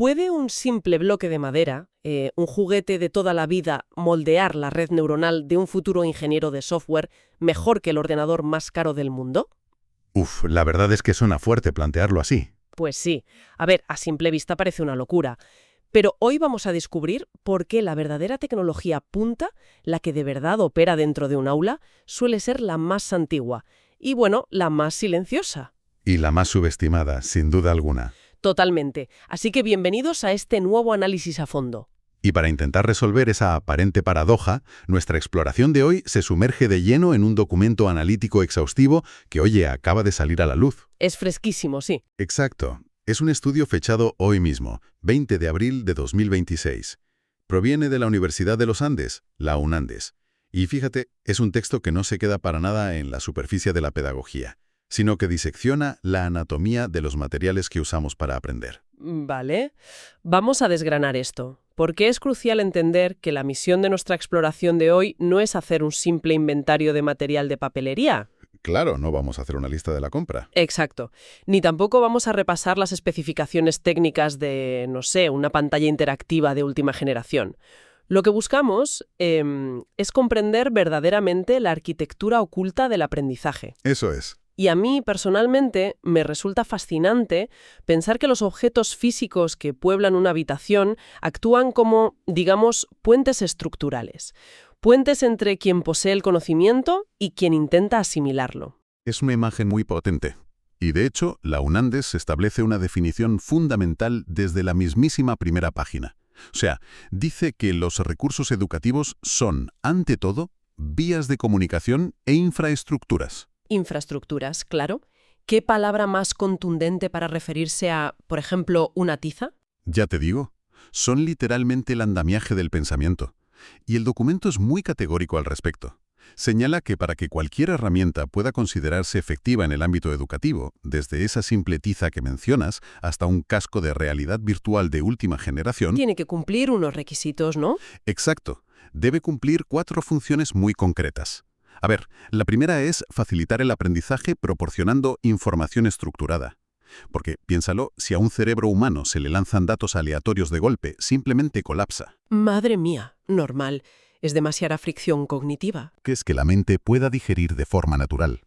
¿Puede un simple bloque de madera, un juguete de toda la vida, moldear la red neuronal de un futuro ingeniero de software mejor que el ordenador más caro del mundo? Uf, la verdad es que suena fuerte plantearlo así. Pues sí. A ver, a simple vista parece una locura. Pero hoy vamos a descubrir por qué la verdadera tecnología punta, la que de verdad opera dentro de un aula, suele ser la más antigua y, bueno, la más silenciosa. Y la más subestimada, sin duda alguna. Totalmente. Así que bienvenidos a este nuevo análisis a fondo. Y para intentar resolver esa aparente paradoja, nuestra exploración de hoy se sumerge de lleno en un documento analítico exhaustivo que, oye, acaba de salir a la luz. Es fresquísimo, sí. Exacto. Es un estudio fechado hoy mismo, 20 de abril de 2026. Proviene de la Universidad de los Andes, la UNANDES. Y fíjate, es un texto que no se queda para nada en la superficie de la pedagogía, sino que disecciona la anatomía de los materiales que usamos para aprender. Vale. Vamos a desgranar esto, porque es crucial entender que la misión de nuestra exploración de hoy no es hacer un simple inventario de material de papelería. Claro, no vamos a hacer una lista de la compra. Exacto. Ni tampoco vamos a repasar las especificaciones técnicas de, no sé, una pantalla interactiva de última generación. Lo que buscamos es comprender verdaderamente la arquitectura oculta del aprendizaje. Eso es. Y a mí, personalmente, me resulta fascinante pensar que los objetos físicos que pueblan una habitación actúan como, digamos, puentes estructurales. Puentes entre quien posee el conocimiento y quien intenta asimilarlo. Es una imagen muy potente. Y de hecho, la UNANDES establece una definición fundamental desde la mismísima primera página. O sea, dice que los recursos educativos son, ante todo, vías de comunicación e infraestructuras. Infraestructuras, claro. ¿Qué palabra más contundente para referirse a, por ejemplo, una tiza? Ya te digo, son literalmente el andamiaje del pensamiento. Y el documento es muy categórico al respecto. Señala que para que cualquier herramienta pueda considerarse efectiva en el ámbito educativo, desde esa simple tiza que mencionas hasta un casco de realidad virtual de última generación... Tiene que cumplir unos requisitos, ¿no? Exacto. Debe cumplir 4 funciones muy concretas. A ver, la primera es facilitar el aprendizaje proporcionando información estructurada. Porque, piénsalo, si a un cerebro humano se le lanzan datos aleatorios de golpe, simplemente colapsa. Madre mía, normal. Es demasiada fricción cognitiva. Que es que la mente pueda digerir de forma natural.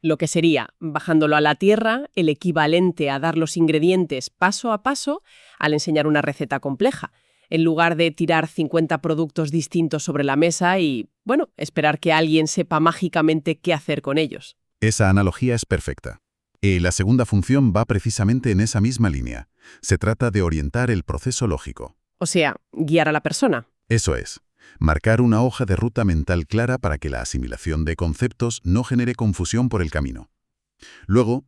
Lo que sería, bajándolo a la tierra, el equivalente a dar los ingredientes paso a paso al enseñar una receta compleja, en lugar de tirar 50 productos distintos sobre la mesa y, bueno, esperar que alguien sepa mágicamente qué hacer con ellos. Esa analogía es perfecta. La segunda función va precisamente en esa misma línea. Se trata de orientar el proceso lógico. O sea, guiar a la persona. Eso es. Marcar una hoja de ruta mental clara para que la asimilación de conceptos no genere confusión por el camino. Luego,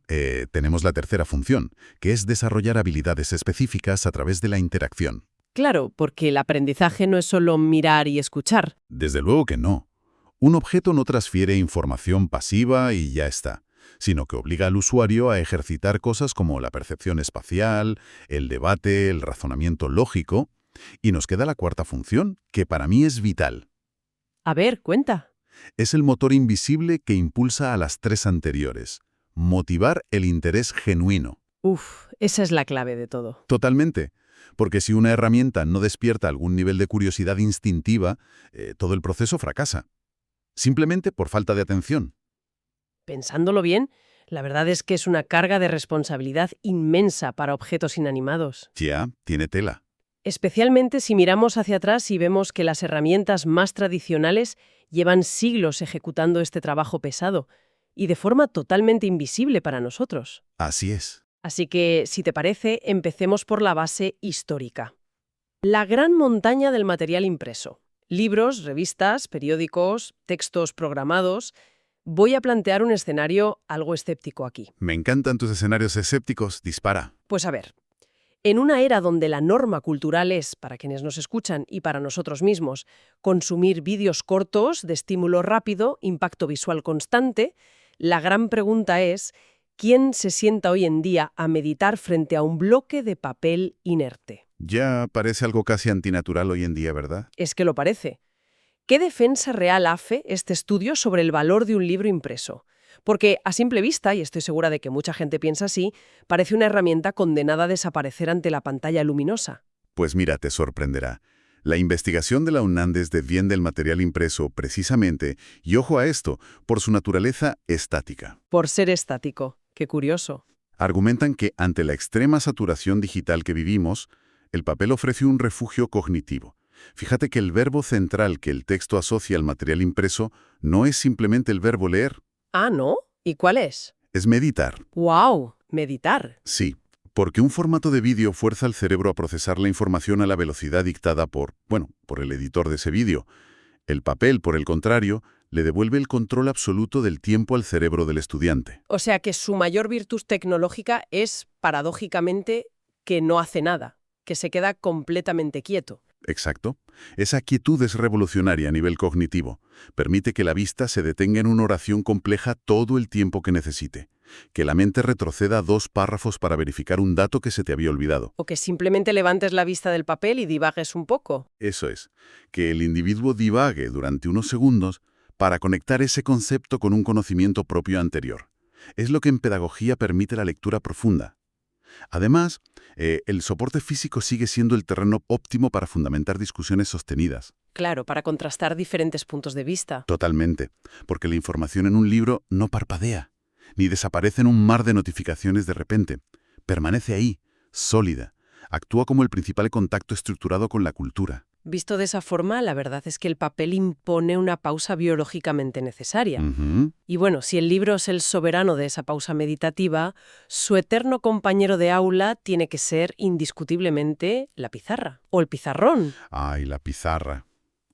tenemos la tercera función, que es desarrollar habilidades específicas a través de la interacción. Claro, porque el aprendizaje no es solo mirar y escuchar. Desde luego que no. Un objeto no transfiere información pasiva y ya está, sino que obliga al usuario a ejercitar cosas como la percepción espacial, el debate, el razonamiento lógico. Y nos queda la cuarta función, que para mí es vital. A ver, cuenta. Es el motor invisible que impulsa a las 3 anteriores. Motivar el interés genuino. Uf, esa es la clave de todo. Totalmente. Porque si una herramienta no despierta algún nivel de curiosidad instintiva, todo el proceso fracasa. Simplemente por falta de atención. Pensándolo bien, la verdad es que es una carga de responsabilidad inmensa para objetos inanimados. Ya, tiene tela. Especialmente si miramos hacia atrás y vemos que las herramientas más tradicionales llevan siglos ejecutando este trabajo pesado y de forma totalmente invisible para nosotros. Así es. Así que, si te parece, empecemos por la base histórica. La gran montaña del material impreso. Libros, revistas, periódicos, textos programados. Voy a plantear un escenario algo escéptico aquí. Me encantan tus escenarios escépticos. Dispara. Pues a ver. En una era donde la norma cultural es, para quienes nos escuchan y para nosotros mismos, consumir vídeos cortos de estímulo rápido, impacto visual constante, la gran pregunta es, ¿quién se sienta hoy en día a meditar frente a un bloque de papel inerte? Ya parece algo casi antinatural hoy en día, ¿verdad? Es que lo parece. ¿Qué defensa real hace este estudio sobre el valor de un libro impreso? Porque a simple vista, y estoy segura de que mucha gente piensa así, parece una herramienta condenada a desaparecer ante la pantalla luminosa. Pues mira, te sorprenderá. La investigación de la UNANDES defiende el material impreso precisamente, y ojo a esto, por su naturaleza estática. Por ser estático. Qué curioso. Argumentan que ante la extrema saturación digital que vivimos, el papel ofrece un refugio cognitivo. Fíjate que el verbo central que el texto asocia al material impreso no es simplemente el verbo leer, Ah, ¿no? ¿Y cuál es? es meditar. ¡Wow! Meditar. Sí, porque un formato de vídeo fuerza al cerebro a procesar la información a la velocidad dictada por el editor de ese vídeo. El papel, por el contrario, le devuelve el control absoluto del tiempo al cerebro del estudiante. O sea que su mayor virtud tecnológica es, paradójicamente, que no hace nada, que se queda completamente quieto. Exacto. Esa quietud es revolucionaria a nivel cognitivo. Permite que la vista se detenga en una oración compleja todo el tiempo que necesite. Que la mente retroceda 2 párrafos para verificar un dato que se te había olvidado. O que simplemente levantes la vista del papel y divagues un poco. Eso es. Que el individuo divague durante unos segundos para conectar ese concepto con un conocimiento propio anterior. Es lo que en pedagogía permite la lectura profunda. Además, el soporte físico sigue siendo el terreno óptimo para fundamentar discusiones sostenidas. Claro, para contrastar diferentes puntos de vista. Totalmente, porque la información en un libro no parpadea, ni desaparece en un mar de notificaciones de repente. Permanece ahí, sólida. Actúa como el principal contacto estructurado con la cultura. Visto de esa forma, la verdad es que el papel impone una pausa biológicamente necesaria. Ujú. Y bueno, si el libro es el soberano de esa pausa meditativa, su eterno compañero de aula tiene que ser indiscutiblemente la pizarra o el pizarrón. Ay, la pizarra.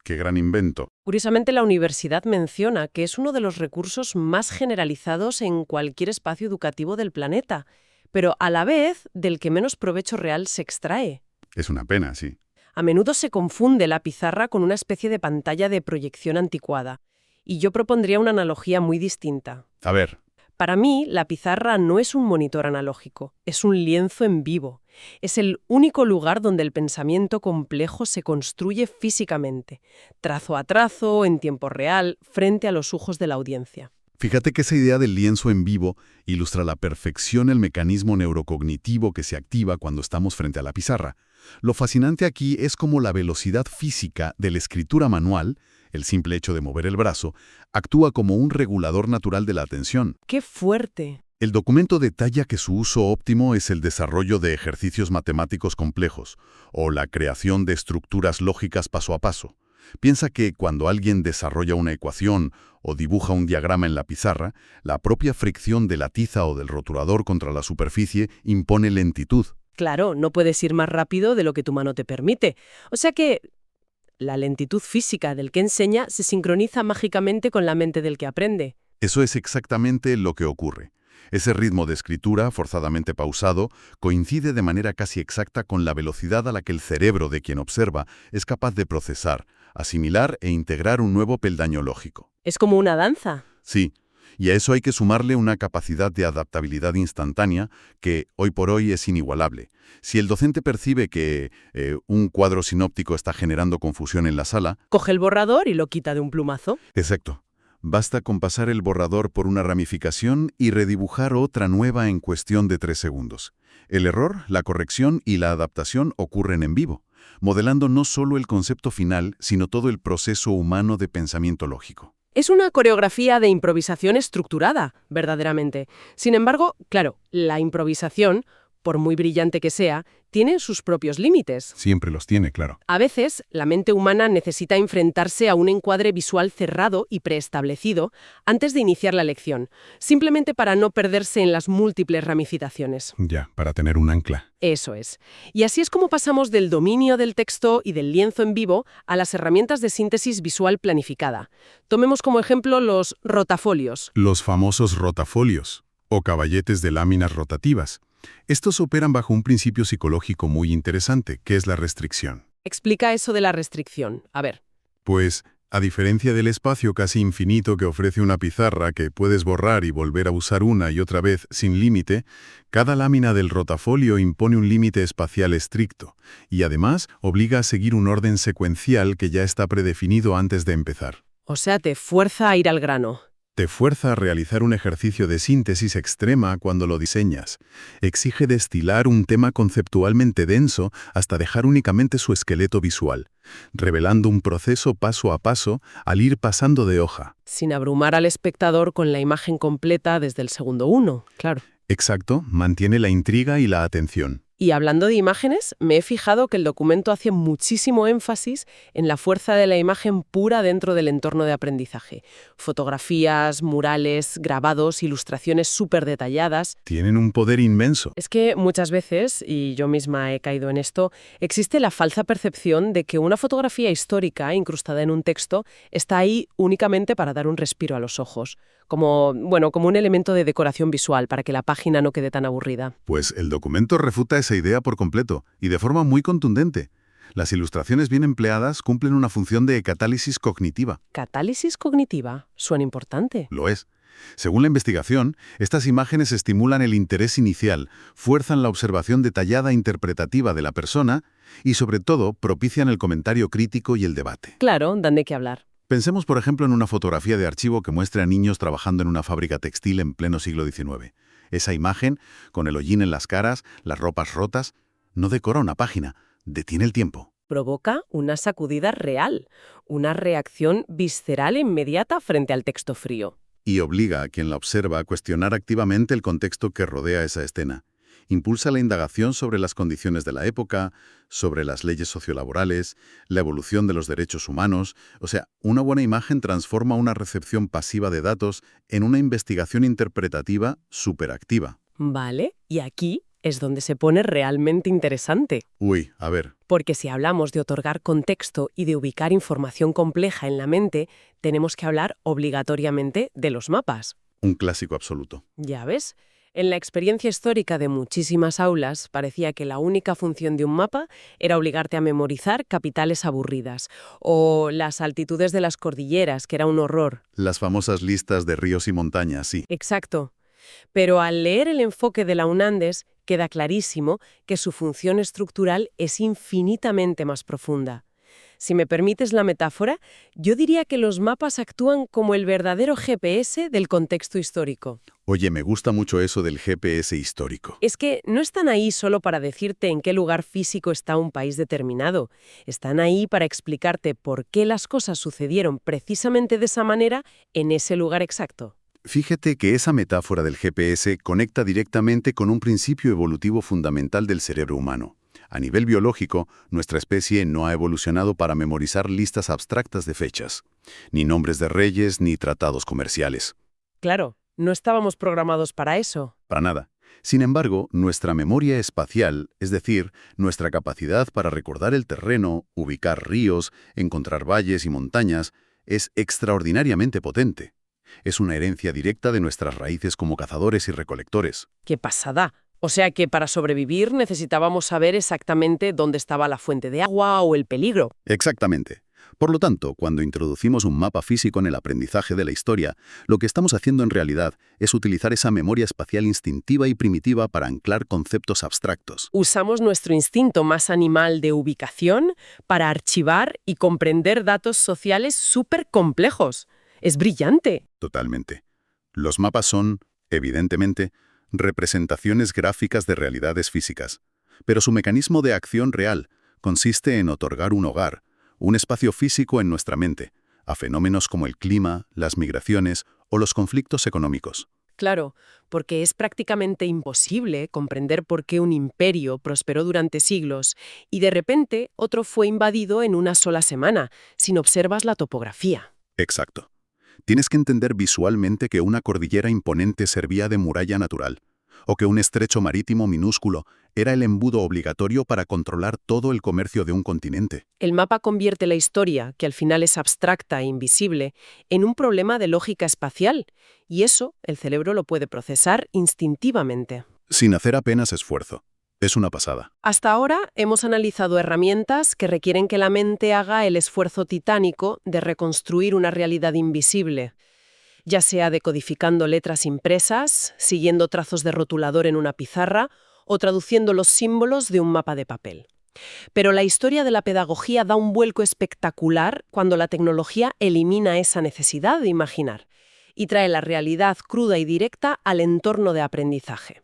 Qué gran invento. Curiosamente, la universidad menciona que es uno de los recursos más generalizados en cualquier espacio educativo del planeta, pero a la vez del que menos provecho real se extrae. Es una pena, sí. A menudo se confunde la pizarra con una especie de pantalla de proyección anticuada, y yo propondría una analogía muy distinta. A ver, Para mí, la pizarra no es un monitor analógico, es un lienzo en vivo. Es el único lugar donde el pensamiento complejo se construye físicamente, trazo a trazo, en tiempo real, frente a los ojos de la audiencia. fíjate que esa idea del lienzo en vivo ilustra a la perfección el mecanismo neurocognitivo que se activa cuando estamos frente a la pizarra. Lo fascinante aquí es cómo la velocidad física de la escritura manual, el simple hecho de mover el brazo, actúa como un regulador natural de la atención. ¡Qué fuerte! El documento detalla que su uso óptimo es el desarrollo de ejercicios matemáticos complejos o la creación de estructuras lógicas paso a paso. Piensa que cuando alguien desarrolla una ecuación o dibuja un diagrama en la pizarra, la propia fricción de la tiza o del rotulador contra la superficie impone lentitud. Claro, no puedes ir más rápido de lo que tu mano te permite. O sea que la lentitud física del que enseña se sincroniza mágicamente con la mente del que aprende. Eso es exactamente lo que ocurre. Ese ritmo de escritura, forzadamente pausado, coincide de manera casi exacta con la velocidad a la que el cerebro de quien observa es capaz de procesar, asimilar e integrar un nuevo peldaño lógico. Es como una danza. Sí, y a eso hay que sumarle una capacidad de adaptabilidad instantánea que hoy por hoy es inigualable. Si el docente percibe que un cuadro sinóptico está generando confusión en la sala, Coge el borrador y lo quita de un plumazo. exacto. Basta con pasar el borrador por una ramificación y redibujar otra nueva en cuestión de 3 segundos. El error, la corrección y la adaptación ocurren en vivo, modelando no solo el concepto final, sino todo el proceso humano de pensamiento lógico. Es una coreografía de improvisación estructurada, verdaderamente. Sin embargo, claro, la improvisación, por muy brillante que sea, tiene sus propios límites. Siempre los tiene, claro. A veces, la mente humana necesita enfrentarse a un encuadre visual cerrado y preestablecido antes de iniciar la lección, simplemente para no perderse en las múltiples ramificaciones. Ya, para tener un ancla. Eso es. Y así es como pasamos del dominio del texto y del lienzo en vivo a las herramientas de síntesis visual planificada. Tomemos como ejemplo los rotafolios. Los famosos rotafolios, o caballetes de láminas rotativas. Estos operan bajo un principio psicológico muy interesante, que es la restricción. Explica eso de la restricción. A ver. Pues, a diferencia del espacio casi infinito que ofrece una pizarra que puedes borrar y volver a usar una y otra vez sin límite, cada lámina del rotafolio impone un límite espacial estricto y además obliga a seguir un orden secuencial que ya está predefinido antes de empezar. O sea, te fuerza a ir al grano. Te fuerza a realizar un ejercicio de síntesis extrema cuando lo diseñas. Exige destilar un tema conceptualmente denso hasta dejar únicamente su esqueleto visual, revelando un proceso paso a paso al ir pasando de hoja. Sin abrumar al espectador con la imagen completa desde el segundo uno, claro. Exacto, mantiene la intriga y la atención. Y hablando de imágenes, me he fijado que el documento hace muchísimo énfasis en la fuerza de la imagen pura dentro del entorno de aprendizaje. Fotografías, murales, grabados, ilustraciones súper detalladas. Tienen un poder inmenso. Es que muchas veces, y yo misma he caído en esto, existe la falsa percepción de que una fotografía histórica incrustada en un texto está ahí únicamente para dar un respiro a los ojos, como un elemento de decoración visual para que la página no quede tan aburrida. Pues el documento refuta esa idea por completo, y de forma muy contundente. Las ilustraciones bien empleadas cumplen una función de catálisis cognitiva. ¿Catálisis cognitiva? Suena importante. Lo es. Según la investigación, estas imágenes estimulan el interés inicial, fuerzan la observación detallada e interpretativa de la persona y, sobre todo, propician el comentario crítico y el debate. Claro, dan de qué hablar. Pensemos, por ejemplo, en una fotografía de archivo que muestre a niños trabajando en una fábrica textil en pleno siglo XIX. Esa imagen, con el hollín en las caras, las ropas rotas, no decora una página, detiene el tiempo. Provoca una sacudida real, una reacción visceral e inmediata frente al texto frío. Y obliga a quien la observa a cuestionar activamente el contexto que rodea esa escena. Impulsa la indagación sobre las condiciones de la época, sobre las leyes sociolaborales, la evolución de los derechos humanos. O sea, una buena imagen transforma una recepción pasiva de datos en una investigación interpretativa superactiva. Vale, y aquí es donde se pone realmente interesante. Uy, a ver. Porque si hablamos de otorgar contexto y de ubicar información compleja en la mente, tenemos que hablar obligatoriamente de los mapas. Un clásico absoluto. Ya ves. En la experiencia histórica de muchísimas aulas, parecía que la única función de un mapa era obligarte a memorizar capitales aburridas, o las altitudes de las cordilleras, que era un horror. Las famosas listas de ríos y montañas, sí. Exacto. Pero al leer el enfoque de la UNANDES, queda clarísimo que su función estructural es infinitamente más profunda. Si me permites la metáfora, yo diría que los mapas actúan como el verdadero GPS del contexto histórico. Oye, me gusta mucho eso del GPS histórico. Es que no están ahí solo para decirte en qué lugar físico está un país determinado. Están ahí para explicarte por qué las cosas sucedieron precisamente de esa manera en ese lugar exacto. Fíjate que esa metáfora del GPS conecta directamente con un principio evolutivo fundamental del cerebro humano. A nivel biológico, nuestra especie no ha evolucionado para memorizar listas abstractas de fechas, ni nombres de reyes, ni tratados comerciales. Claro, no estábamos programados para eso. Para nada. Sin embargo, nuestra memoria espacial, es decir, nuestra capacidad para recordar el terreno, ubicar ríos, encontrar valles y montañas, es extraordinariamente potente. Es una herencia directa de nuestras raíces como cazadores y recolectores. ¡Qué pasada! O sea que para sobrevivir necesitábamos saber exactamente dónde estaba la fuente de agua o el peligro. Exactamente. Por lo tanto, cuando introducimos un mapa físico en el aprendizaje de la historia, lo que estamos haciendo en realidad es utilizar esa memoria espacial instintiva y primitiva para anclar conceptos abstractos. Usamos nuestro instinto más animal de ubicación para archivar y comprender datos sociales súper complejos. ¡Es brillante! Totalmente. Los mapas son, evidentemente, representaciones gráficas de realidades físicas, pero su mecanismo de acción real consiste en otorgar un hogar, un espacio físico en nuestra mente, a fenómenos como el clima, las migraciones o los conflictos económicos. Claro, porque es prácticamente imposible comprender por qué un imperio prosperó durante siglos y de repente otro fue invadido en una sola semana, si no observas la topografía. Exacto. Tienes que entender visualmente que una cordillera imponente servía de muralla natural, o que un estrecho marítimo minúsculo era el embudo obligatorio para controlar todo el comercio de un continente. El mapa convierte la historia, que al final es abstracta e invisible, en un problema de lógica espacial, y eso el cerebro lo puede procesar instintivamente. Sin hacer apenas esfuerzo. Es una pasada. Hasta ahora hemos analizado herramientas que requieren que la mente haga el esfuerzo titánico de reconstruir una realidad invisible, ya sea decodificando letras impresas, siguiendo trazos de rotulador en una pizarra o traduciendo los símbolos de un mapa de papel. Pero la historia de la pedagogía da un vuelco espectacular cuando la tecnología elimina esa necesidad de imaginar y trae la realidad cruda y directa al entorno de aprendizaje.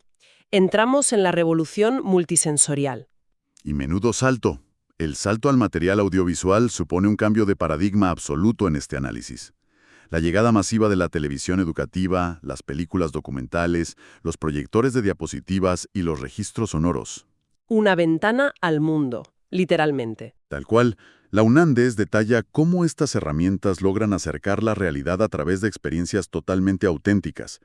Entramos en la revolución multisensorial. Y menudo salto. El salto al material audiovisual supone un cambio de paradigma absoluto en este análisis. La llegada masiva de la televisión educativa, las películas documentales, los proyectores de diapositivas y los registros sonoros. Una ventana al mundo, literalmente. Tal cual, la UNANDES detalla cómo estas herramientas logran acercar la realidad a través de experiencias totalmente auténticas.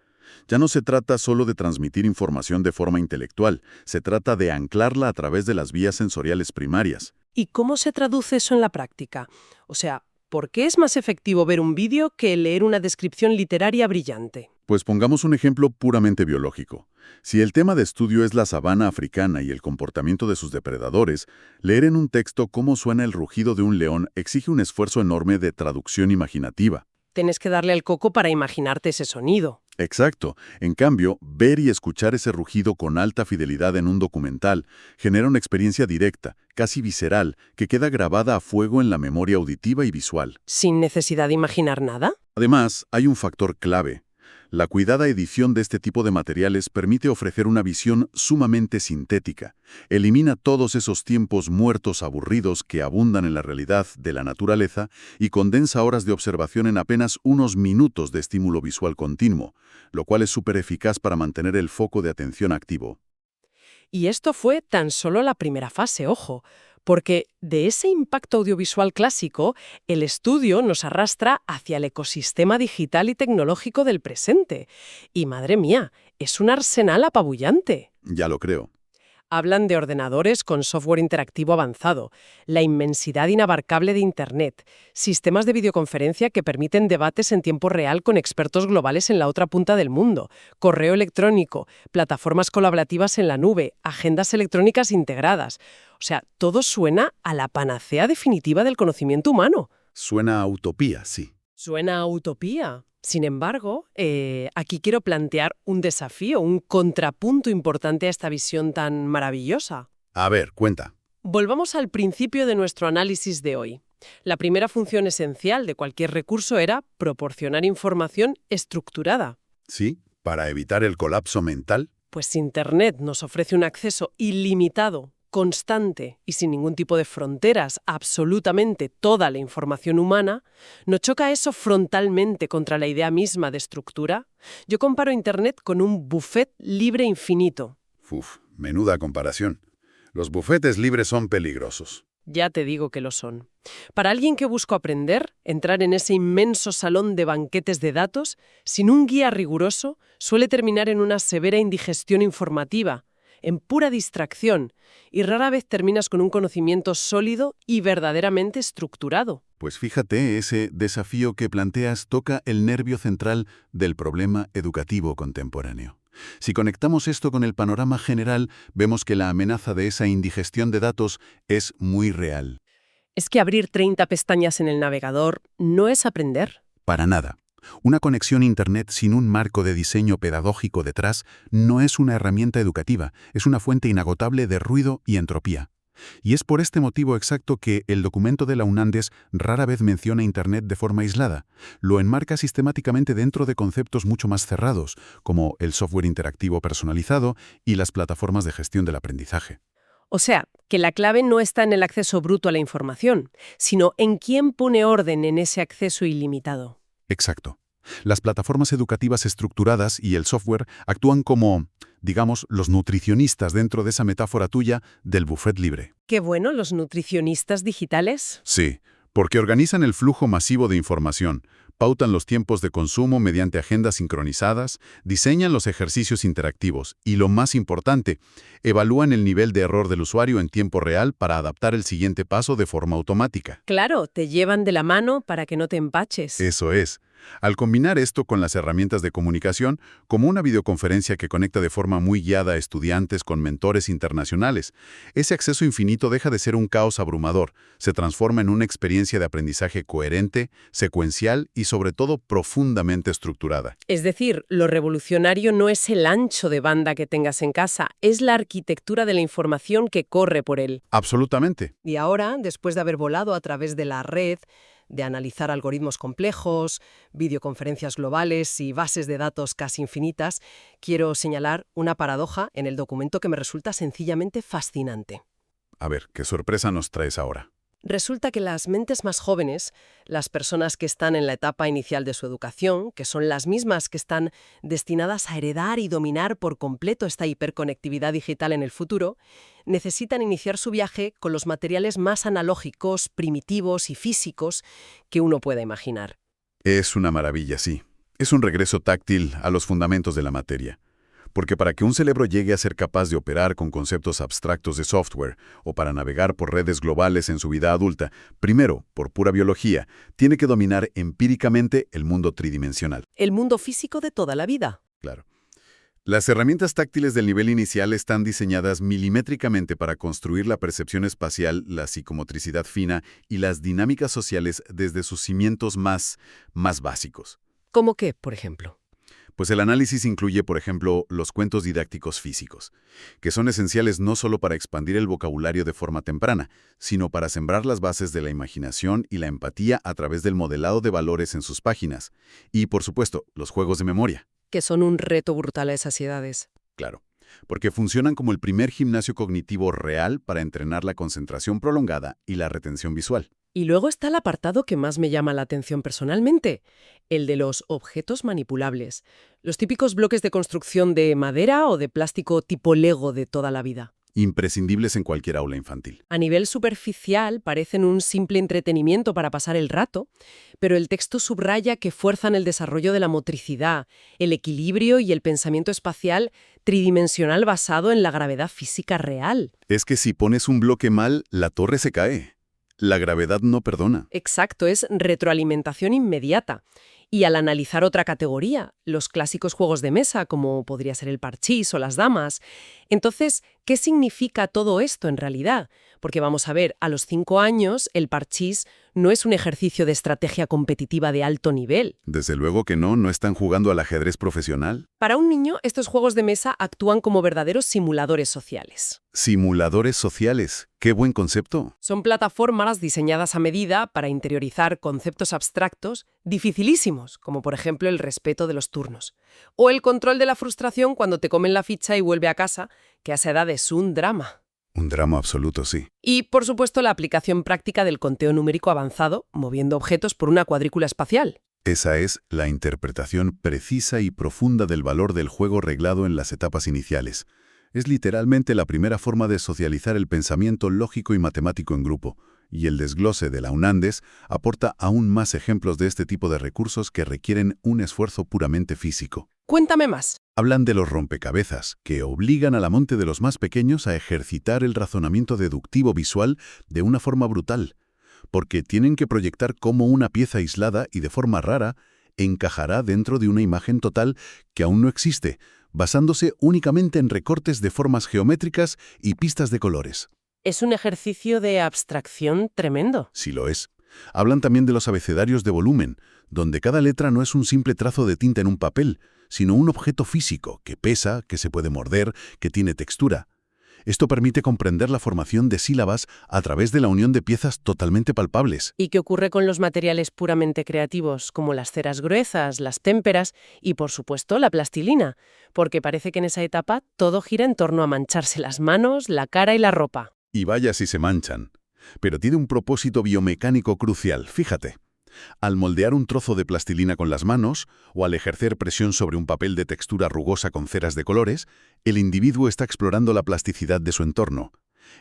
Ya no se trata solo de transmitir información de forma intelectual, se trata de anclarla a través de las vías sensoriales primarias. ¿Y cómo se traduce eso en la práctica? O sea, ¿por qué es más efectivo ver un vídeo que leer una descripción literaria brillante? Pues pongamos un ejemplo puramente biológico. Si el tema de estudio es la sabana africana y el comportamiento de sus depredadores, leer en un texto cómo suena el rugido de un león exige un esfuerzo enorme de traducción imaginativa. Tienes que darle al coco para imaginarte ese sonido. Exacto. En cambio, ver y escuchar ese rugido con alta fidelidad en un documental genera una experiencia directa, casi visceral, que queda grabada a fuego en la memoria auditiva y visual. ¿Sin necesidad de imaginar nada? Además, hay un factor clave. La cuidada edición de este tipo de materiales permite ofrecer una visión sumamente sintética. Elimina todos esos tiempos muertos aburridos que abundan en la realidad de la naturaleza y condensa horas de observación en apenas unos minutos de estímulo visual continuo, lo cual es súper eficaz para mantener el foco de atención activo. Y esto fue tan solo la primera fase, ojo, porque de ese impacto audiovisual clásico, el estudio nos arrastra hacia el ecosistema digital y tecnológico del presente. Y madre mía, es un arsenal apabullante. Ya lo creo. Hablan de ordenadores con software interactivo avanzado, la inmensidad inabarcable de Internet, sistemas de videoconferencia que permiten debates en tiempo real con expertos globales en la otra punta del mundo, correo electrónico, plataformas colaborativas en la nube, agendas electrónicas integradas. O sea, todo suena a la panacea definitiva del conocimiento humano. Suena a utopía, sí. Suena a utopía. Sin embargo, aquí quiero plantear un desafío, un contrapunto importante a esta visión tan maravillosa. A ver, cuenta. Volvamos al principio de nuestro análisis de hoy. La primera función esencial de cualquier recurso era proporcionar información estructurada. Sí, para evitar el colapso mental. Pues Internet nos ofrece un acceso ilimitado, constante y sin ningún tipo de fronteras, absolutamente toda la información humana. ¿No choca eso frontalmente contra la idea misma de estructura? Yo comparo Internet con un buffet libre infinito. Uf, menuda comparación. Los bufetes libres son peligrosos. Ya te digo que lo son. Para alguien que busca aprender, entrar en ese inmenso salón de banquetes de datos, sin un guía riguroso, suele terminar en una severa indigestión informativa, en pura distracción, y rara vez terminas con un conocimiento sólido y verdaderamente estructurado. Pues fíjate, ese desafío que planteas toca el nervio central del problema educativo contemporáneo. Si conectamos esto con el panorama general, vemos que la amenaza de esa indigestión de datos es muy real. Es que abrir 30 pestañas en el navegador no es aprender. Para nada. Una conexión a Internet sin un marco de diseño pedagógico detrás no es una herramienta educativa, es una fuente inagotable de ruido y entropía. Y es por este motivo exacto que el documento de la UNANDES rara vez menciona Internet de forma aislada. Lo enmarca sistemáticamente dentro de conceptos mucho más cerrados, como el software interactivo personalizado y las plataformas de gestión del aprendizaje. O sea, que la clave no está en el acceso bruto a la información, sino en quién pone orden en ese acceso ilimitado. Exacto. Las plataformas educativas estructuradas y el software actúan como, digamos, los nutricionistas dentro de esa metáfora tuya del buffet libre. Qué bueno, los nutricionistas digitales. Sí, porque organizan el flujo masivo de información, pautan los tiempos de consumo mediante agendas sincronizadas, diseñan los ejercicios interactivos y, lo más importante, evalúan el nivel de error del usuario en tiempo real para adaptar el siguiente paso de forma automática. Claro, te llevan de la mano para que no te empaches. Eso es. Al combinar esto con las herramientas de comunicación, como una videoconferencia que conecta de forma muy guiada a estudiantes con mentores internacionales, ese acceso infinito deja de ser un caos abrumador, se transforma en una experiencia de aprendizaje coherente, secuencial y sobre todo profundamente estructurada. Es decir, lo revolucionario no es el ancho de banda que tengas en casa, es la arquitectura de la información que corre por él. Absolutamente. Y ahora, después de haber volado a través de la red, de analizar algoritmos complejos, videoconferencias globales y bases de datos casi infinitas, quiero señalar una paradoja en el documento que me resulta sencillamente fascinante. A ver, ¿qué sorpresa nos traes ahora? Resulta que las mentes más jóvenes, las personas que están en la etapa inicial de su educación, que son las mismas que están destinadas a heredar y dominar por completo esta hiperconectividad digital en el futuro, necesitan iniciar su viaje con los materiales más analógicos, primitivos y físicos que uno pueda imaginar. Es una maravilla, sí. Es un regreso táctil a los fundamentos de la materia. Porque para que un cerebro llegue a ser capaz de operar con conceptos abstractos de software o para navegar por redes globales en su vida adulta, primero, por pura biología, tiene que dominar empíricamente el mundo tridimensional. El mundo físico de toda la vida. Claro. Las herramientas táctiles del nivel inicial están diseñadas milimétricamente para construir la percepción espacial, la psicomotricidad fina y las dinámicas sociales desde sus cimientos más básicos. ¿Cómo qué, por ejemplo? Pues el análisis incluye, por ejemplo, los cuentos didácticos físicos, que son esenciales no solo para expandir el vocabulario de forma temprana, sino para sembrar las bases de la imaginación y la empatía a través del modelado de valores en sus páginas. Y, por supuesto, los juegos de memoria. Que son un reto brutal a esas edades. Claro, porque funcionan como el primer gimnasio cognitivo real para entrenar la concentración prolongada y la retención visual. Y luego está el apartado que más me llama la atención personalmente, el de los objetos manipulables, los típicos bloques de construcción de madera o de plástico tipo Lego de toda la vida. Imprescindibles en cualquier aula infantil. A nivel superficial parecen un simple entretenimiento para pasar el rato, pero el texto subraya que fuerzan el desarrollo de la motricidad, el equilibrio y el pensamiento espacial tridimensional basado en la gravedad física real. Es que si pones un bloque mal, la torre se cae. La gravedad no perdona. Exacto, es retroalimentación inmediata. Y al analizar otra categoría, los clásicos juegos de mesa, como podría ser el parchís o las damas, entonces, ¿qué significa todo esto en realidad? Porque vamos a ver, a los 5 años, el parchís no es un ejercicio de estrategia competitiva de alto nivel. Desde luego que no están jugando al ajedrez profesional. Para un niño, estos juegos de mesa actúan como verdaderos simuladores sociales. Simuladores sociales. ¡Qué buen concepto! Son plataformas diseñadas a medida para interiorizar conceptos abstractos dificilísimos, como por ejemplo el respeto de los turnos. O el control de la frustración cuando te comen la ficha y vuelve a casa, que a esa edad es un drama. Un drama absoluto, sí. Y, por supuesto, la aplicación práctica del conteo numérico avanzado, moviendo objetos por una cuadrícula espacial. Esa es la interpretación precisa y profunda del valor del juego reglado en las etapas iniciales. Es literalmente la primera forma de socializar el pensamiento lógico y matemático en grupo, y el desglose de la UNANDES aporta aún más ejemplos de este tipo de recursos que requieren un esfuerzo puramente físico. Cuéntame más. Hablan de los rompecabezas, que obligan a la mente de los más pequeños a ejercitar el razonamiento deductivo visual de una forma brutal, porque tienen que proyectar cómo una pieza aislada y de forma rara encajará dentro de una imagen total que aún no existe, basándose únicamente en recortes de formas geométricas y pistas de colores. Es un ejercicio de abstracción tremendo. Sí lo es. Hablan también de los abecedarios de volumen, donde cada letra no es un simple trazo de tinta en un papel, sino un objeto físico que pesa, que se puede morder, que tiene textura. Esto permite comprender la formación de sílabas a través de la unión de piezas totalmente palpables. ¿Y qué ocurre con los materiales puramente creativos, como las ceras gruesas, las témperas y, por supuesto, la plastilina? Porque parece que en esa etapa todo gira en torno a mancharse las manos, la cara y la ropa. Y vaya si se manchan. Pero tiene un propósito biomecánico crucial, fíjate. Al moldear un trozo de plastilina con las manos, o al ejercer presión sobre un papel de textura rugosa con ceras de colores, el individuo está explorando la plasticidad de su entorno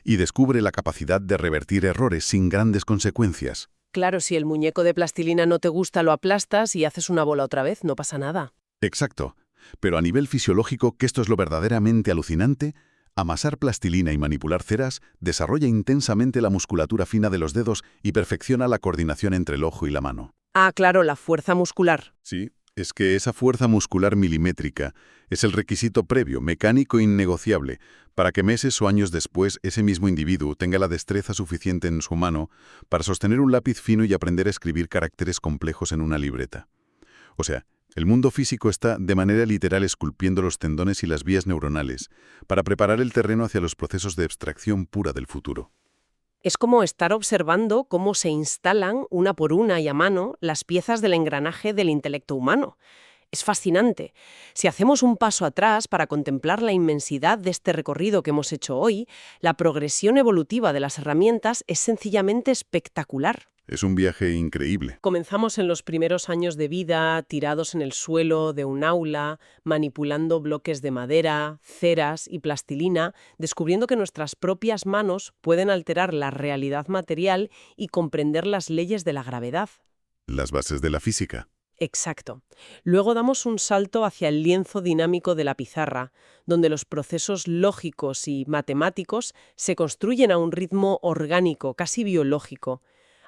y descubre la capacidad de revertir errores sin grandes consecuencias. Claro, si el muñeco de plastilina no te gusta, lo aplastas y haces una bola otra vez, no pasa nada. Exacto. Pero a nivel fisiológico, que esto es lo verdaderamente alucinante, amasar plastilina y manipular ceras desarrolla intensamente la musculatura fina de los dedos y perfecciona la coordinación entre el ojo y la mano. Ah, claro, la fuerza muscular. Sí, es que esa fuerza muscular milimétrica es el requisito previo, mecánico e innegociable, para que meses o años después ese mismo individuo tenga la destreza suficiente en su mano para sostener un lápiz fino y aprender a escribir caracteres complejos en una libreta. O sea, el mundo físico está de manera literal esculpiendo los tendones y las vías neuronales para preparar el terreno hacia los procesos de abstracción pura del futuro. Es como estar observando cómo se instalan una por una y a mano las piezas del engranaje del intelecto humano. Es fascinante. Si hacemos un paso atrás para contemplar la inmensidad de este recorrido que hemos hecho hoy, la progresión evolutiva de las herramientas es sencillamente espectacular. Es un viaje increíble. Comenzamos en los primeros años de vida, tirados en el suelo de un aula, manipulando bloques de madera, ceras y plastilina, descubriendo que nuestras propias manos pueden alterar la realidad material y comprender las leyes de la gravedad. Las bases de la física. Exacto. Luego damos un salto hacia el lienzo dinámico de la pizarra, donde los procesos lógicos y matemáticos se construyen a un ritmo orgánico, casi biológico.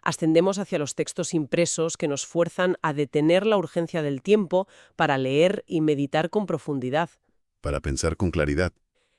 Ascendemos hacia los textos impresos que nos fuerzan a detener la urgencia del tiempo para leer y meditar con profundidad. Para pensar con claridad.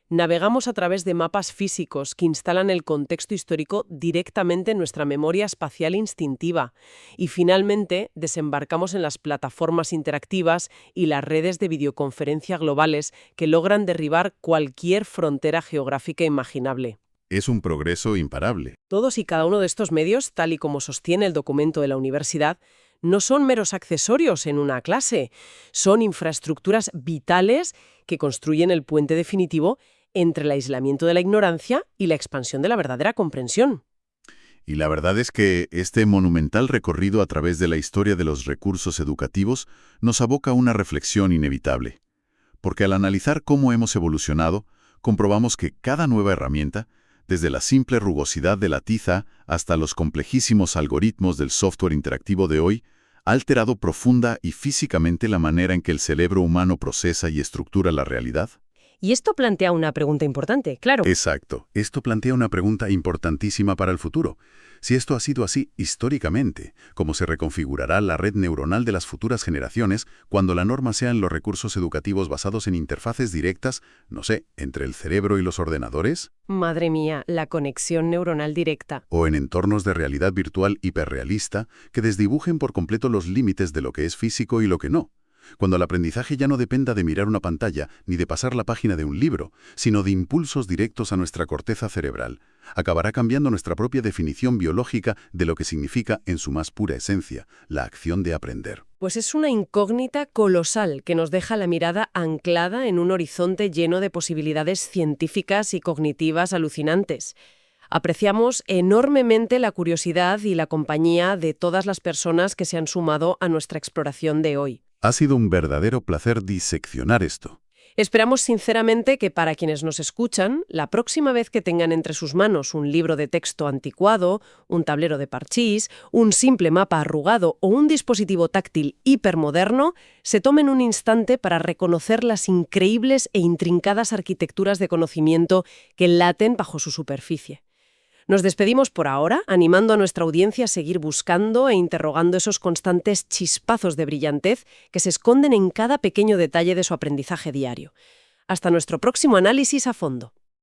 Navegamos a través de mapas físicos que instalan el contexto histórico directamente en nuestra memoria espacial instintiva. Y finalmente desembarcamos en las plataformas interactivas y las redes de videoconferencia globales que logran derribar cualquier frontera geográfica imaginable. Es un progreso imparable. Todos y cada uno de estos medios, tal y como sostiene el documento de la universidad, no son meros accesorios en una clase, son infraestructuras vitales que construyen el puente definitivo entre el aislamiento de la ignorancia y la expansión de la verdadera comprensión. Y la verdad es que este monumental recorrido a través de la historia de los recursos educativos nos aboca a una reflexión inevitable. Porque al analizar cómo hemos evolucionado, comprobamos que cada nueva herramienta, desde la simple rugosidad de la tiza hasta los complejísimos algoritmos del software interactivo de hoy, ha alterado profunda y físicamente la manera en que el cerebro humano procesa y estructura la realidad. Y esto plantea una pregunta importante, claro. Exacto. Esto plantea una pregunta importantísima para el futuro. Si esto ha sido así históricamente, ¿cómo se reconfigurará la red neuronal de las futuras generaciones cuando la norma sean los recursos educativos basados en interfaces directas, no sé, entre el cerebro y los ordenadores? Madre mía, la conexión neuronal directa. O en entornos de realidad virtual hiperrealista que desdibujen por completo los límites de lo que es físico y lo que no. Cuando el aprendizaje ya no dependa de mirar una pantalla ni de pasar la página de un libro, sino de impulsos directos a nuestra corteza cerebral, acabará cambiando nuestra propia definición biológica de lo que significa, en su más pura esencia, la acción de aprender. Pues es una incógnita colosal que nos deja la mirada anclada en un horizonte lleno de posibilidades científicas y cognitivas alucinantes. Apreciamos enormemente la curiosidad y la compañía de todas las personas que se han sumado a nuestra exploración de hoy. Ha sido un verdadero placer diseccionar esto. Esperamos sinceramente que para quienes nos escuchan, la próxima vez que tengan entre sus manos un libro de texto anticuado, un tablero de parchís, un simple mapa arrugado o un dispositivo táctil hipermoderno, se tomen un instante para reconocer las increíbles e intrincadas arquitecturas de conocimiento que laten bajo su superficie. Nos despedimos por ahora, animando a nuestra audiencia a seguir buscando e interrogando esos constantes chispazos de brillantez que se esconden en cada pequeño detalle de su aprendizaje diario. Hasta nuestro próximo análisis a fondo.